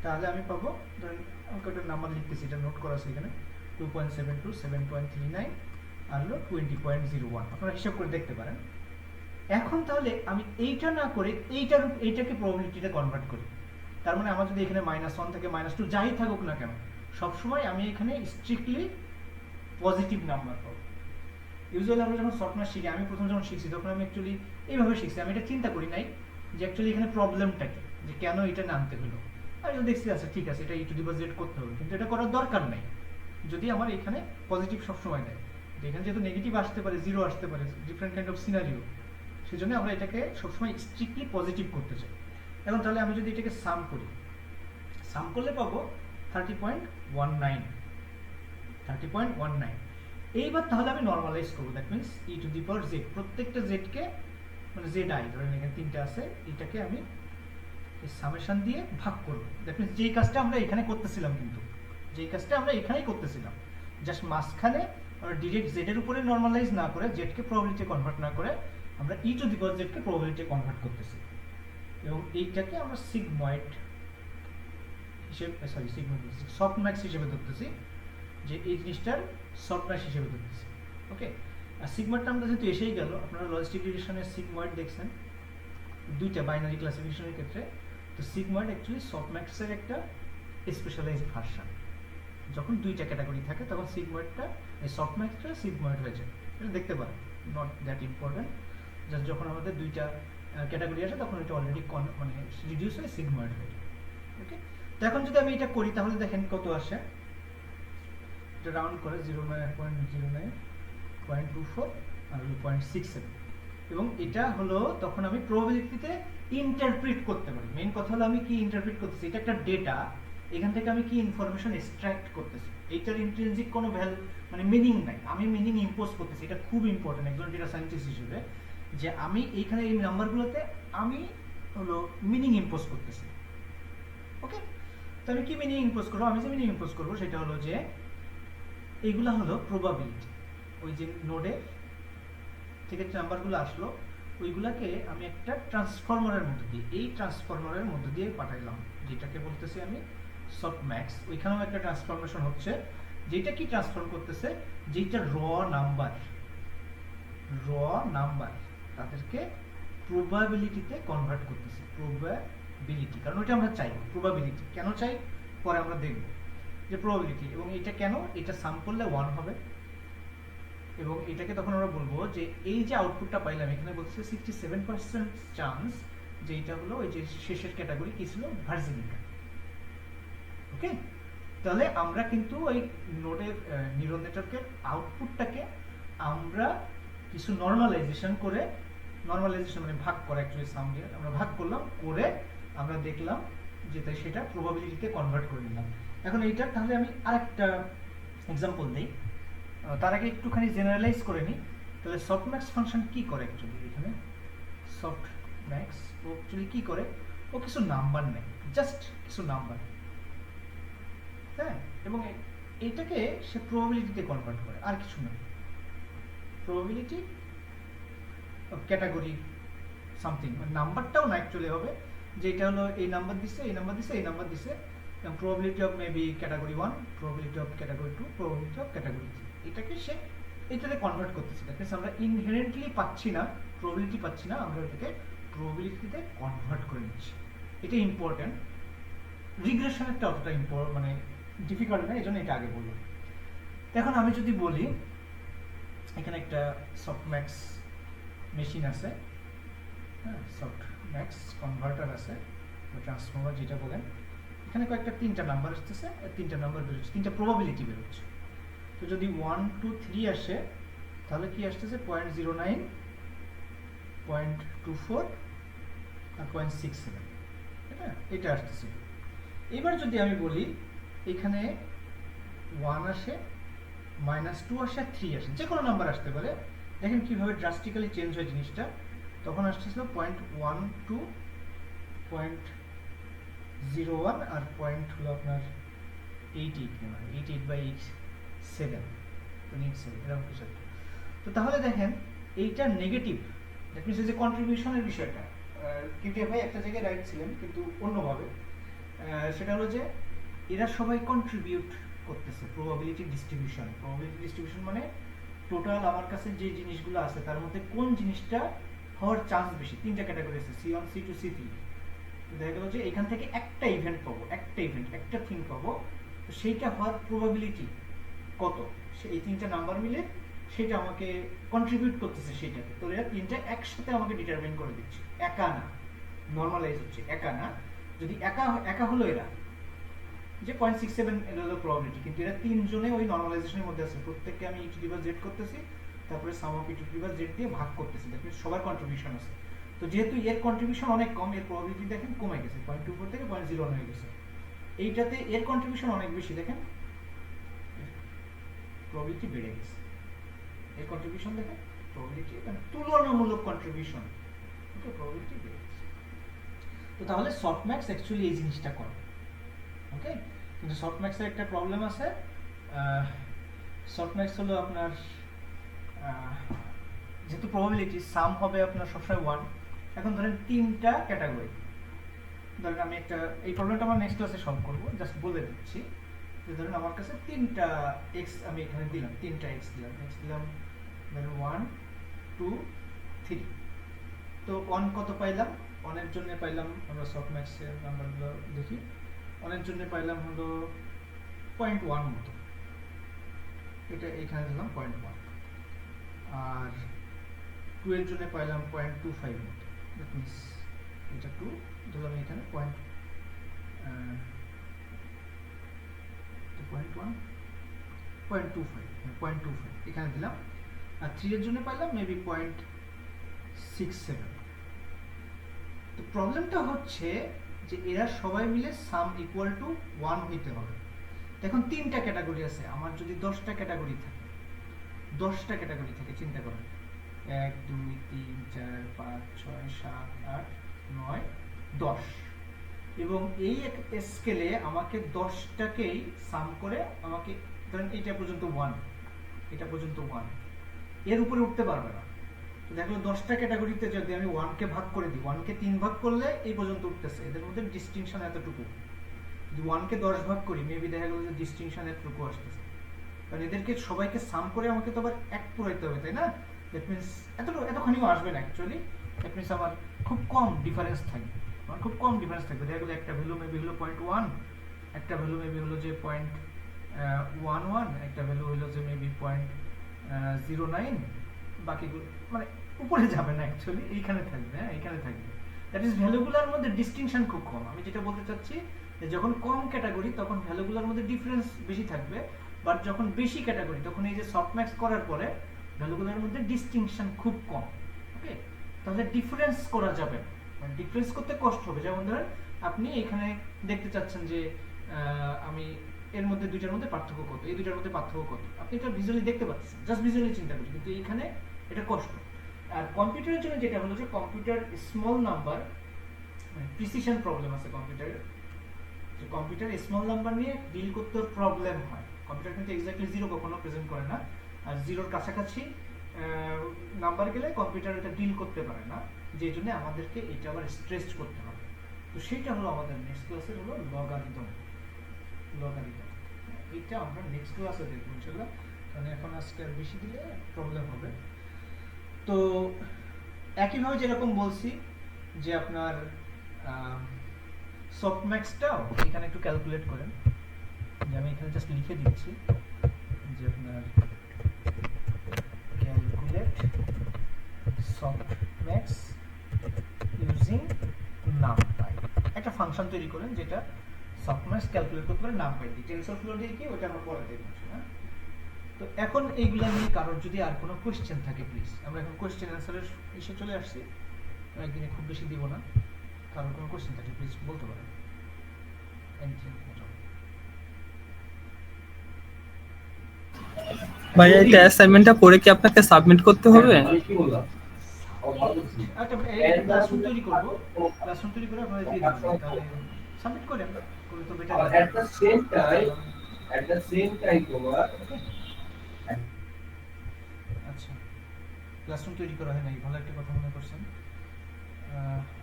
তাহলে আমি পাবো, ধরেন আমাকে একটা নাম্বার লিখতেছি, এটা নোট করা আছে এখানে, 2.72, 7.39 আর হলো 20.01, আপনারা হিসাব করে দেখতে পারেন। এখন তাহলে আমি এইটা না করে এইটাকে প্রবাবিলিটিতে কনভার্ট করি, তার মানে আমার যদি এখানে -1 থেকে -2 যাই থাকুক না কেন, সবসময় আমি এখানে স্ট্রিক্টলি পজিটিভ নাম্বার পাবো। ইউজুয়ালি আমরা যখন সফটওয়্যার শিখি, আমি প্রথম যখন শিখছি তখন আমি অ্যাকচুয়ালি এইভাবে শিখছি, আমি এটা চিন্তা করি নাই যে অ্যাকচুয়ালি এখানে প্রবলেমটা কি, যে কেন এটা নামতে হলো। আমি তো দেখছি আচ্ছা ঠিক আছে, এটা e⁻z করতে হবে, কিন্তু এটা করার দরকার নেই যদি আমার এখানে পজিটিভ সবসময় দেয়। এখানে যেহেতু নেগেটিভ আসতে পারে, 0 আসতে পারে, ডিফারেন্ট কাইন্ড অফ সিনারিও, সেই জন্য আমরা এটাকে সবসময় স্ট্রিক্টলি পজিটিভ করতে চাই। এখন তাহলে আমি যদি এটাকে সাম করি, সাম করলে পাবো 30.19। এইবার তাহলে আমি নর্মালাইজ করবো, দ্যাট মিনস e⁻z, প্রত্যেকটা জেডকে মানে জেড আই ধরেন এখানে 3টা আছে, এটাকে আমি সামেশন দিয়ে ভাগ করব। দ্যাট মিনস যেই কাজটা আমরা এখানে করতেছিলাম, কিন্তু যেই কাজটা আমরা এখানেই করতেছিলাম, জাস্ট মাঝখানে আমরা ডিরেক্ট জেড এর উপরে নর্মালাইজ না করে, জেডকে প্রবাবিলিটি কনভার্ট না করে, আমরা e⁻z কে প্রবাবিলিটি কনভার্ট করতেছি, এবং এইটাকে আমরা সিগময়েড হিসেবে, সরি সিগময়েড সফটম্যাক্স হিসেবে ধরতেছি, যে এই জিনিসটার সফটম্যাক্স হিসেবে ধরতেছি। ওকে, আর সিগময়েড টার্মটা যেহেতু এসেই গেল, আপনারা লজিস্টিক রিগ্রেশনের সিগময়েড দেখছেন দুইটা বাইনারি ক্লাসিফিকেশনের ক্ষেত্রে, তো সিগময়েড অ্যাকচুয়ালি সফটম্যাক্সের একটা স্পেশালাইজড ভার্সন। যখন দুইটা ক্যাটাগরি থাকে তখন সিগময়েডটা, এই সফটম্যাক্সটা সিগময়েড হয়ে যায়, এটা দেখতে পারেন, নট দ্যাট ইম্পর্টেন্ট। জাস্ট যখন আমাদের দুইটা ক্যাটাগরি আসে তখন এটা অলরেডি মানে রিডিউস হয়ে সিগময়েড হয়ে যায়। ওকে, তো এখন যদি আমি এটা করি তাহলে দেখেন কত আসে, এটা রাউন্ড করে 0.24 আর 0.67, এবং এটা হলো তখন আমি প্রবাবিলিটিতে ইন্টারপ্রিট করতে পারি। মেইন কথা হলো আমি কি ইন্টারপ্রিট করতেছি, এটা একটা ডেটা, এখান থেকে আমি কি ইনফরমেশন এক্সট্রাক্ট করতেছি, এইটার ইন্ট্রিনজিক কোনো ভ্যালু মানে মিনিং নাই, আমি মিনিং ইম্পোজ করতেছি। এটা খুব ইম্পর্টেন্ট একজন ডেটা সায়েন্টিস্ট হিসেবে, যে আমি এইখানে এই নাম্বারগুলোতে আমি হলো মিনিং ইম্পোজ করতেছি। ওকে, তো আমি কি মিনিং ইম্পোজ করবো, আমি যে মিনিং ইম্পোজ করবো সেটা হলো যে এইগুলা হলো প্রবাবিলিটি, ওই যে নোডে থেকে নাম্বারগুলো আসলো ওইগুলাকে আমি একটা ট্রান্সফর্মারের মধ্যে দিয়ে, এই ট্রান্সফর্মারের মধ্যে দিয়ে পাঠাইলাম, যেটাকে বলতেছি আমি সফটম্যাক্স। ওইখানেও একটা ট্রান্সফরমেশন হচ্ছে, যেটা কি ট্রান্সফর্ম করতেছে, যেটা র নাম্বার তাদেরকে প্রবাবিলিটিতে কনভার্ট করতেছে। প্রবাবিলিটি, কারণ ওইটা আমরা চাই, প্রবাবিলিটি কেন চাই পরে আমরা দেখব যে প্রবাবিলিটি, এবং এটা কেন, এটা সাম করলে 1 হবে, এবং এটাকে তখন আমরা বলবো যে এই যে আউটপুটটা পাইলাম, এখানে বলছে 67% চান্স যে এটা হলো ওই যে শেষের ক্যাটাগরি কি ছিল, ভার্জিনিকা। ওকে, তাহলে আমরা কিন্তু ওই নোডের নিউরাল নেটওয়ার্কের আউটপুটটাকে আমরা কিছু নর্মালাইজেশন করে, নর্মালাইজেশন মানে ভাগ করা, অ্যাকচুয়ালি সাম দিয়ে আমরা ভাগ করলাম, করে আমরা দেখলাম যে তাই সেটা প্রবাবিলিটিতে কনভার্ট করে নিলাম। এখন এইটা তাহলে আমি আরেকটা এক্সাম্পল দিই, তার আগে একটুখানি জেনারেলাইজ করে নিই। তাহলে সফটম্যাক্স ফাংশন কি করে অ্যাকচুয়ালি, এখানে সফটম্যাক্স ও অ্যাকচুয়ালি কি করে, ও কিছু নাম্বার নেয়, জাস্ট কিছু নাম্বার, হ্যাঁ, এবং এইটাকে সে প্রবাবিলিটিতে কনভার্ট করে, আর কিছু না, প্রবাবিলিটি ক্যাটাগরি সামথিং, নাম্বারটাও না অ্যাকচুয়ালি হবে, যে এটা হলো এই নাম্বার দিছে, এই নাম্বার দিছে, এই নাম্বার দিছে, probability of maybe category 1, probability of category 2, probability of category 3, এটাকে সে এটাতে কনভার্ট করতেছে। দ্যাট মিন্স আমরা ইনহেরেন্টলি পাচ্ছি না, প্রবাবিলিটি পাচ্ছি না, আমরা এটাকে প্রবাবিলিটিতে কনভার্ট করে নিচ্ছি। এটা ইম্পর্টেন্ট, রিগ্রেশনেরটা অতটা মানে ডিফিকাল্ট না, এই জন্য এটা আগে বললাম। এখন আমি যদি বলি এখানে একটা সফটম্যাক্স মেশিন আছে, হ্যাঁ, সফটম্যাক্স কনভার্টার আছে, ট্রান্সফর্মার যেটা বলেন, এখানে কয়েকটা 3টা নাম্বার আসতেছে, 3টা নাম্বার বেরোচ্ছে, 3টা প্রবাবিলিটি বেরোচ্ছে। তো যদি 1 2 3 আসে তাহলে কি আসতেছে 0.09, 0.24 আর 0.67, হ্যাঁ, এটা আসতেছে। এবার যদি আমি বলি এখানে 1 আসে, -2 আসে, 3 আসে, যে কোনো নাম্বার আসতে পারে, দেখেন কিভাবে ড্রাস্টিক্যালি চেঞ্জ হয় জিনিসটা। তখন আসতেছিল 0.12, 0.01 আর পয়েন্ট হলো আপনার 88/87, এরকম কিছু। তো তাহলে দেখেন এইটা নেগেটিভ, দ্যাট মিনস যে কন্ট্রিবিউশনের বিষয়টা, কিন্তু ভাই একটা জায়গায় রাইট ছিলেন কিন্তু অন্যভাবে, সেটা হলো যে এরা সবাই কন্ট্রিবিউট করতেছে প্রবাবিলিটি ডিস্ট্রিবিউশন। প্রবাবিলিটি ডিস্ট্রিবিউশন মানে টোটাল আমার কাছে যে জিনিসগুলো আছে তার মধ্যে কোন জিনিসটা হওয়ার চান্স বেশি। 3টা ক্যাটাগরি আছে, C1 C2 C3, দেখা গেল যে এখান থেকে একটা ইভেন্ট পাবো, একটা থিং পাবো, তো সেইটা হওয়ার প্রবাবিলিটি কত, এই তিনটা নাম্বার মিলে সেটা আমাকে কন্ট্রিবিউট করতেছে সেটাকে। তো এরা তিনটা একসাথে আমাকে ডিটারমাইন করে দিচ্ছে, একা না, নর্মালাইজ হচ্ছে, একা না। যদি একা একা হলো এরা যে 0.67 এর হলো প্রবাবিলিটি, কিন্তু এরা তিনজনে ওই নরমালাইজেশনের মধ্যে আছে, প্রত্যেককে আমি e to the power z করতেছি, তারপরে sum of e to the power z দিয়ে ভাগ করতেছি, দ্যাট মিন্স সবার কন্ট্রিবিউশন আছে। তো যেহেতু এর কন্ট্রিবিউশন অনেক কম, এর প্রবাবিলিটি দেখেন কমে গেছে, 0.24 থেকে 0.01 হয়ে গেছে। এইটাতে এর কন্ট্রিবিউশন অনেক বেশি, দেখেন প্রবাবিলিটি বেড়ে গেছে, এর কন্ট্রিবিউশন দেখেন, প্রবাবিলিটি মানে তুলনামূলক কন্ট্রিবিউশন, ওকে, প্রবাবিলিটি বেড়ে গেছে। তো তাহলে সফটম্যাক্স অ্যাকচুয়ালি এই জিনিসটা করে, ওকে। কিন্তু সফটম্যাক্সের একটা প্রবলেম আছে, সফটম্যাক্স হলো আপনার যেহেতু প্রবাবিলিটি সাম হবে আপনার সবসময় 1। এখন ধরেন তিনটা ক্যাটাগরি, ধরেন আমি একটা, এই প্রবলেমটা আমার নেক্সট ক্লাসে সলভ করব, জাস্ট বলে দিচ্ছি যে ধরেন আমার কাছে তিনটা এক্স আমি এখানে দিলাম, তিনটা এক্স দিলাম, ধরেন 1 2 3। তো 1 কত পাইলাম, 1 এর জন্য পাইলাম, আমরা সফটম্যাক্সের নাম্বারগুলো দেখি, 1 এর জন্য পাইলাম হলো 0.1 মতো, এটা এখানে দিলাম 0.1, আর 2 এর জন্য পাইলাম 0.25 মতো, দ্যাট মিন্স এটা 2 ধরলাম এখানে 0.25 এখানে দিলাম, আর 3 এর জন্য পাইলাম মেবি 0.67। তো প্রবলেমটা হচ্ছে যে এরা সবাই মিলে সাম ইকুয়াল টু 1 হইতে হবে। এখন তিনটা ক্যাটাগরি আছে, আমার যদি 10টা ক্যাটাগরি থাকে, 10টা ক্যাটাগরি থাকে, চিন্তা করেন 1 2 3 4 5 6 7 8 9 10, এবং এই স্কেলে আমাকে 10টাকেই সাম করে আমাকে ধরেন এটা পর্যন্ত 1, এটা পর্যন্ত 1, এর উপরে উঠতে পারবে না। তো দেখলো 10টা ক্যাটাগরিতে যদি আমি 1 কে ভাগ করে দিই, 1 কে 3 ভাগ করলে এই পর্যন্ত উঠতেছে, এদের মধ্যে ডিস্টিংশন এতটুকু। যদি 1 কে 10 ভাগ করি, মেবি দেখা গেল যে ডিস্টিংশন এতটুকু আসতেছে, কারণ এদেরকে সবাইকে সাম করে আমাকে তো আবার এক পুরাইতে হবে, তাই না? দ্যাট মিন্স এতখানিও আসবে না অ্যাকচুয়ালি, দ্যাট মিন্স আমার খুব কম ডিফারেন্স থাকবে, আমার খুব কম ডিফারেন্স থাকবে। দেখা গেলো একটা ভ্যালু মেবি হলো 0.1, একটা ভ্যালু মেবি হলো যে 0.11, একটা ভ্যালু হলো যে মেবি 0.09, বাকিগুলো মানে উপরে যাবে না অ্যাকচুয়ালি, এইখানে থাকবে, হ্যাঁ এইখানে থাকবে। দ্যাট ইজ ভ্যালুগুলোর মধ্যে ডিস্টিংশন খুব কম। আমি যেটা বলতে চাচ্ছি যে যখন কম ক্যাটাগরি তখন ভ্যালুগুলোর মধ্যে ডিফারেন্স বেশি থাকবে, বাট যখন বেশি ক্যাটাগরি তখন এই যে সফটম্যাক্স করার পরে ভ্যালুগুলোর মধ্যে ডিস্টিংশন খুব কম, ওকে। তাহলে ডিফারেন্স করা যাবে না, মানে ডিফারেন্স করতে কষ্ট হবে। যেমন ধরেন আপনি এখানে দেখতে চাচ্ছেন যে আমি এর মধ্যে দুইটার মধ্যে পার্থক্য কত, এই দুইটার মধ্যে পার্থক্য কত, আপনি এটা ভিজুয়ালি দেখতে পাচ্ছেন, জাস্ট ভিজুয়ালি চিন্তা করি, কিন্তু এখানে এটা কষ্ট। আর কম্পিউটারের জন্য যেটা হলো যে কম্পিউটার স্মল নাম্বার, মানে প্রিসিশন প্রবলেম আছে কম্পিউটারের, যে কম্পিউটার স্মল নাম্বার নিয়ে ডিল করতে প্রবলেম হয়। কম্পিউটার কিন্তু এক্স্যাক্টলি জিরো কখনো প্রেজেন্ট করে না, আর জিরোর কাছাকাছি নাম্বার গেলে কম্পিউটার এটা ডিল করতে পারে না, যে জন্য আমাদেরকে এটা আবার স্ট্রেস করতে হবে। তো সেটা হলো আমাদের নেক্সট ক্লাসের হলো লগারিদম। এটা আমরা নেক্সট ক্লাসে দেখবো ইনশাআল্লাহ, কারণ এখন আজকে আর বেশি দিলে প্রবলেম হবে। তো একইভাবে যেরকম বলছি যে আপনার সফটম্যাক্সটাও এখানে একটু ক্যালকুলেট করেন, যে আমি এখানে জাস্ট লিখে দিচ্ছি যে আপনার ক্যালকুলেট সফটম্যাক্স ইউজিং নামপাই, একটা ফাংশন তৈরি করেন যেটা সফটম্যাক্স ক্যালকুলেট করতে পারে নামপাই দিয়ে, টেনসরফ্লো দিয়ে কি ওটা আমরা পরে দেখব। তো এখন এইগুলা নিয়ে কারোর যদি আর কোনো কোশ্চেন থাকে প্লিজ, আমরা এখন কোশ্চেন অ্যান্সারের এসে চলে আসছি, একদিনে খুব বেশি দিব না, কারোর কোনো কোশ্চেন থাকে প্লিজ বলতে পারেন। ভাই এই অ্যাসাইনমেন্টটা করে কি আপনাকে সাবমিট করতে হবে? একটা ক্লাসরুম তৈরি করব, ক্লাসরুম তৈরি করে আপনাদের দিয়ে দেব, তাহলে সাবমিট করে করলে তো better. at the same time তোমার আচ্ছা, ক্লাসরুম তৈরি করা হয় নাই, ভালো একটা কথা মনে করছেন।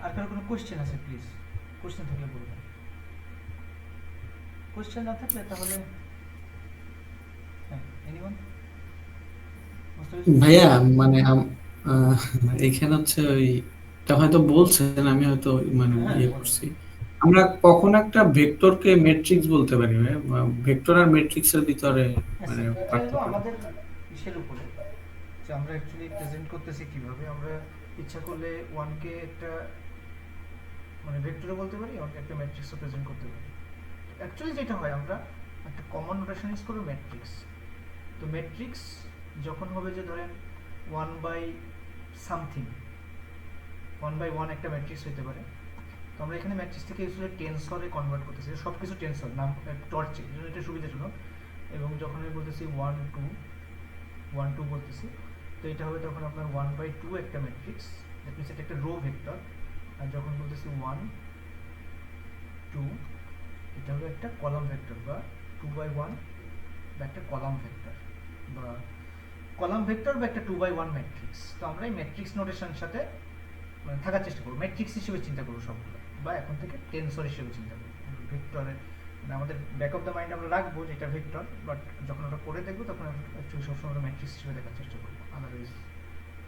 আর কারো কোনো কোশ্চেন আছে প্লিজ, কোশ্চেন থাকলে বলবেন, কোশ্চেন না থাকলে তাহলে হ্যাঁ, এনিওয়ান? ভাইয়া মানে এখানে হচ্ছে ওই তা হয়তো বলছেন, আমি হয়তো মানে হ্যাঁ ইয়ে বলেন। করছি। আমরা কখন একটা ভেক্টরকে ম্যাট্রিক্স বলতে পারি? ভেক্টর আর ম্যাট্রিক্সের ভিতরে আচ্ছা, মানে এটা হলো পার্থক্য? আমাদের ইসের উপরে, যে আমরা অ্যাকচুয়ালি প্রেজেন্ট করতেছি কিভাবে। আমরা ইচ্ছা করলে ওয়ানকে একটা মানে ভেক্টরও বলতে পারি, ওয়ানকে একটা ম্যাট্রিক্সও প্রেজেন্ট করতে পারি। অ্যাকচুয়ালি যেটা হয়, আমরা একটা কমন নোটেশন ইউজ করবো ম্যাট্রিক্স। তো ম্যাট্রিক্স যখন হবে যে ধরেন one by something, one by one একটা ম্যাট্রিক্স হতে পারে। তো আমরা এখানে ম্যাট্রিক্স থেকে ইউজুয়ালি টেন্সরে কনভার্ট করতেছি, সব কিছু টেন্সর নাম টর্চে, এই জন্য এটা সুবিধাজনক। এবং যখন আমি বলতেছি ওয়ান টু বলতেছি, তো এটা হবে তখন আপনার ওয়ান বাই টু একটা ম্যাট্রিক্স, দ্যাট মিনস এটা একটা রো ভেক্টর। আর যখন বলতেছি ওয়ান টু, এটা হলো একটা কলাম ভেক্টর বা টু বাই ওয়ান বা একটা কলাম ভেক্টর বা কলাম ভেক্টর বা একটা টু বাই ওয়ান ম্যাট্রিক্স। তো আমরা এই ম্যাট্রিক্স নোটেশনের সাথে মানে থাকার চেষ্টা করবো, ম্যাট্রিক্স হিসেবে চিন্তা করবো সবগুলো, বা এখন থেকে টেন্সর হিসেবে চিন্তা করবো। ভেক্টরের মানে আমাদের ব্যাক অফ দ্য মাইন্ড আমরা রাখবো যেটা ভেক্টর, বাট যখন ওটা করে দেখবো তখন অ্যাকচুয়ালি সবসময় আমরা ম্যাট্রিক্স হিসেবে দেখার চেষ্টা করবো, আদারওয়াইজ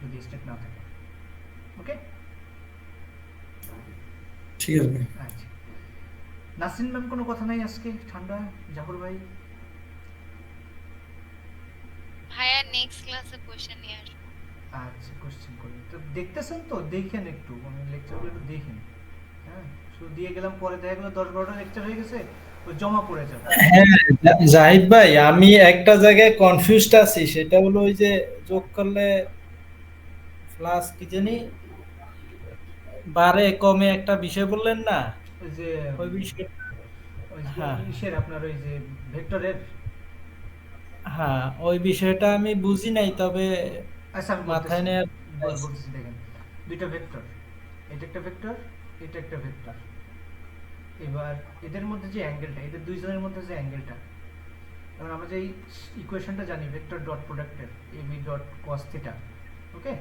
যদি স্টেট না থাকে। ওকে, ঠিক আছে ভাই। আচ্ছা। নাসরিন ম্যাম কোনো কথা নাই আজকে? ঠান্ডা? জাফর ভাই? ভাইয়া নেক্সট ক্লাসে কোশ্চেন নিয়ে আসবো। আচ্ছা, কোশ্চেন করবেন তো দেখতেছেন, তো দেখেন একটু মানে লেকচারগুলো একটু দেখেন। হ্যাঁ, শুধু দিয়ে গেলাম, পরে দেখা গেলো 10-12টা লেকচার হয়ে গেছে, ওই জমা পড়ে যাবে। হ্যাঁ, জাহিদ ভাই, আমি একটা জায়গায় কনফিউজড আছি, সেটা হলো ওই যে যোগ করলে প্লাস কি জানি বারে কমে একটা বিষয় বললেন না, ওই যে ওই বিষয়। ওই যে হ্যাঁ ইসের আপনার ওই যে ভেক্টরের। হ্যাঁ, ওই বিষয়টা আমি বুঝি নাই, তবে আচ্ছা আমি মাথায় বলতেছি, নেওয়ার বলতেছি দেখেন, দুইটা ভেক্টর, এটা একটা ভেক্টর, এটা একটা ভেক্টর। এবার এদের মধ্যে যে অ্যাঙ্গেলটা, এদের দুইজনের মধ্যে যে অ্যাঙ্গেলটা, কারণ আমরা যে ইকুয়েশনটা জানি ভেক্টর ডট প্রোডাক্টের A B dot cos theta, ওকে,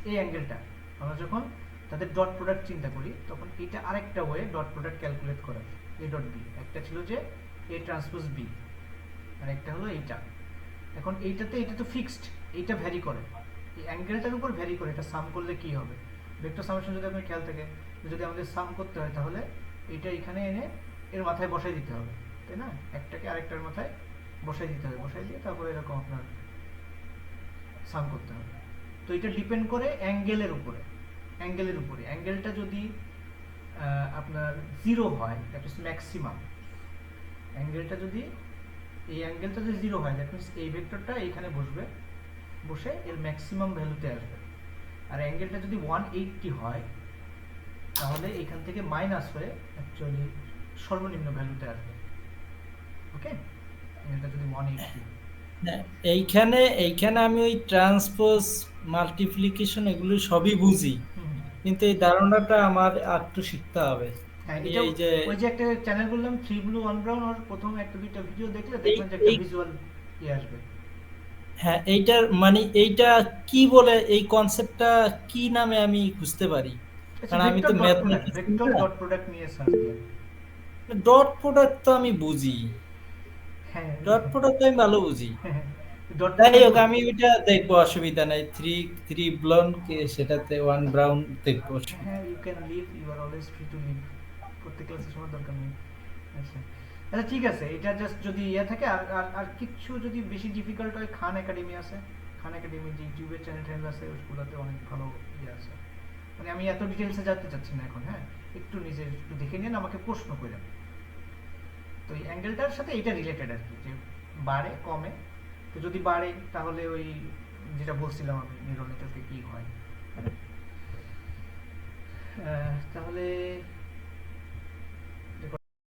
এই অ্যাঙ্গেলটা আমরা যখন তাদের ডট প্রোডাক্ট চিন্তা করি, তখন এটা আরেকটা ওয়ে ডট প্রোডাক্ট ক্যালকুলেট করার। এ ডট বি একটা ছিল যে এ ট্রান্সপোজ বি, আর একটা হলো এইটা। এখন এইটাতে এটা তো ফিক্সড, এইটা ভ্যারি করে, এই অ্যাঙ্গেলটার উপর ভ্যারি করে। এটা সাম করলে কি হবে, ভেক্টর সামেশন যদি আপনার খেয়াল থাকে, যদি আমাদের সাম করতে হয় তাহলে এটা এখানে এনে এর মাথায় বসাই দিতে হবে, তাই না? একটাকে আরেকটার মাথায় বসাই দিতে হবে, বসাই দিয়ে তারপরে এরকম আপনার সাম করতে হবে। তো এটা ডিপেন্ড করে অ্যাঙ্গেলের উপরে, অ্যাঙ্গেলটা যদি আপনার জিরো হয়, দ্যাট ইজ ম্যাক্সিমাম। অ্যাঙ্গেলটা যদি এই অ্যাঙ্গেলটা যদি জিরো হয়, দ্যাট মিনস এই ভেক্টরটা এইখানে বসবে, বসে এর ম্যাক্সিমাম ভ্যালুতে আসবে। আর অ্যাঙ্গেলটা যদি 180 হয়, তাহলে এখান থেকে মাইনাস হয়ে অ্যাকচুয়ালি সর্বনিম্ন ভ্যালুতে আসবে। ওকে, অ্যাঙ্গেলটা যদি 180। এইখানে এইখানে আমি ওই ট্রান্সপোজ মাল্টিপ্লিকেশন এগুলো সবই বুঝি, হুম, কিন্তু এই ধারণাটা আমার একটু শিখতে হবে। হ্যাঁ, আমি এটা এই যে ওই যে একটা চ্যানেল বললাম 3 ব্লু 1 ব্রাউন, আর প্রথম একটা দুইটা ভিডিও দেখলে দেখবেন যে একটা এই ভিজুয়াল ইয়ে আসবে। হ্যাঁ, এইটার মানে এইটা কি বলে, এই কনসেপ্টটা কি নামে আমি বুঝতে পারি, আচ্ছা, কারণ আমি তো ভেক্টর ম্যাথমেটিক্স, ডট প্রোডাক্ট নিয়ে সার্চ দেন। ডট প্রোডাক্ট তো আমি বুঝি, হ্যাঁ, ডট প্রোডাক্ট আমি ভালো বুঝি। ডট যাই হোক, প্রোডাক্ট। আমি ওইটা দেখবো, অসুবিধা নাই। থ্রি থ্রি ব্লন কে সেটাতে ওয়ান ব্রাউন দেখবো, অসুবিধা। হ্যাঁ, you can leave, you are always free to leave. প্রত্যেক ক্লাসে শোনার দরকার নেই। আচ্ছা, আচ্ছা ঠিক আছে, এটা জাস্ট যদি ইয়ে থাকে, আর আর আর কিছু যদি বেশি ডিফিকাল্ট হয়, খান একাডেমি আছে, খান একাডেমি যে ইউটিউবের চ্যানেল আছে, ওইগুলোতে অনেক ভালো ইয়ে আছে। মানে আমি এত ডিটেলসে যেতে চাচ্ছি না এখন। হ্যাঁ, একটু নিজে একটু দেখে নিন, আমাকে প্রশ্ন করেন। তো এই অ্যাঙ্গেলটার সাথে এটা রিলেটেড আর কি, যে বাড়ে কমে। তো যদি বাড়ে তাহলে ওই যেটা বলছিলাম আমি, নিউরাল নেটওয়ার্কে কি হয়। তাহলে